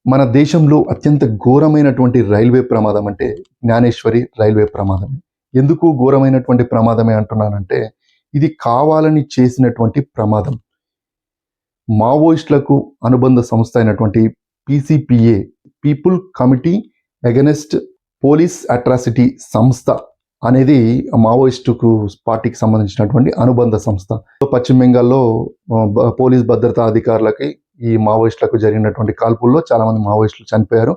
మన దేశంలో అత్యంత ఘోరమైనటువంటి రైల్వే ప్రమాదం అంటే జ్ఞానేశ్వరి రైల్వే ప్రమాదమే. ఎందుకు ఘోరమైనటువంటి ప్రమాదమే అంటున్నానంటే, ఇది కావాలని చేసినటువంటి ప్రమాదం. మావోయిస్టులకు అనుబంధ సంస్థ అయినటువంటి PCPA, people committee against police atrocity సంస్థ అనేది మావోయిస్టుకు పార్టీకి సంబంధించినటువంటి అనుబంధ సంస్థ. పశ్చిమ బెంగాల్లో పోలీస్ భద్రతా అధికారులకి ఈ మావోయిస్టులకు జరిగినటువంటి కాల్పుల్లో చాలామంది మావోయిస్టులు చనిపోయారు.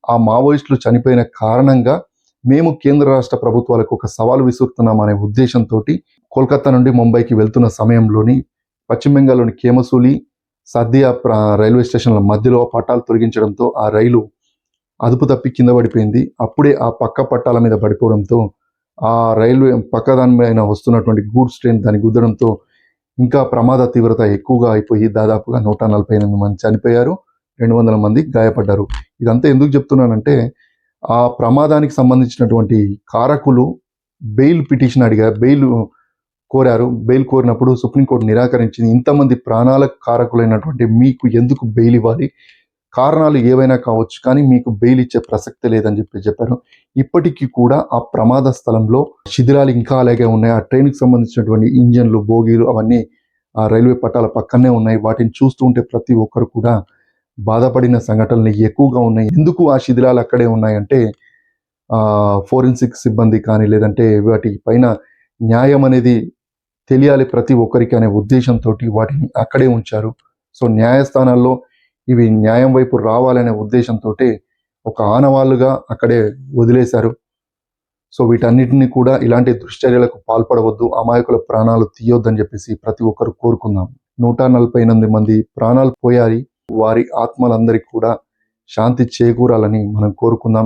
ఆ మావోయిస్టులు చనిపోయిన కారణంగా మేము కేంద్ర రాష్ట్ర ప్రభుత్వాలకు ఒక సవాలు విసురుతున్నాం అనే ఉద్దేశంతో కోల్కతా నుండి ముంబైకి వెళ్తున్న సమయంలోని పశ్చిమ బెంగాల్లోని కేమసూలి, సర్దియా రైల్వే స్టేషన్ల మధ్యలో పట్టాలు తొలగించడంతో ఆ రైలు అదుపు తప్పి కింద పడిపోయింది. అప్పుడే ఆ పక్క పట్టాల మీద పడిపోవడంతో ఆ రైల్వే పక్క దాని పైన వస్తున్నటువంటి గూడ్స్ ట్రైన్ దాన్ని గుద్దడంతో ఇంకా ప్రమాద తీవ్రత ఎక్కువగా అయిపోయి దాదాపుగా 148 మంది చనిపోయారు, 200 మంది గాయపడ్డారు. ఇదంతా ఎందుకు చెప్తున్నానంటే, ఆ ప్రమాదానికి సంబంధించినటువంటి కారకులు బెయిల్ పిటిషన్ అడిగారు, బెయిల్ కోరారు. బెయిల్ కోరినప్పుడు సుప్రీంకోర్టు నిరాకరించింది. ఇంతమంది ప్రాణాలకు కారకులైనటువంటి మీకు ఎందుకు బెయిల్ ఇవ్వాలి, కారణాలు ఏవైనా కావచ్చు కానీ మీకు బెయిల్ ఇచ్చే ప్రసక్తి లేదని చెప్పారు. ఇప్పటికీ కూడా ఆ ప్రమాద స్థలంలో శిథిలాలు ఇంకా అలాగే ఉన్నాయి. ఆ ట్రైన్కి సంబంధించినటువంటి ఇంజన్లు, బోగీలు అవన్నీ ఆ రైల్వే పట్టాల పక్కనే ఉన్నాయి. వాటిని చూస్తూ ఉంటే ప్రతి ఒక్కరు కూడా బాధపడిన సంఘటనలు ఎక్కువగా ఉన్నాయి. ఎందుకు ఆ శిథిలాలు అక్కడే ఉన్నాయంటే, ఫోరెన్సిక్ సిబ్బంది కానీ లేదంటే వాటి పైన న్యాయం అనేది తెలియాలి ప్రతి ఒక్కరికి అనే ఉద్దేశంతో వాటిని అక్కడే ఉంచారు. సో న్యాయస్థానాల్లో ఇవి న్యాయం వైపు రావాలనే ఉద్దేశంతో ఒక ఆనవాళ్ళుగా అక్కడే వదిలేశారు. సో వీటన్నిటిని కూడా ఇలాంటి దుశ్చర్యలకు పాల్పడవద్దు, అమాయకుల ప్రాణాలు తీయొద్దని చెప్పేసి ప్రతి ఒక్కరు కోరుకుందాం. 148 మంది ప్రాణాలు పోయాయి. వారి ఆత్మలందరికీ కూడా శాంతి చేకూరాలని మనం కోరుకుందాం.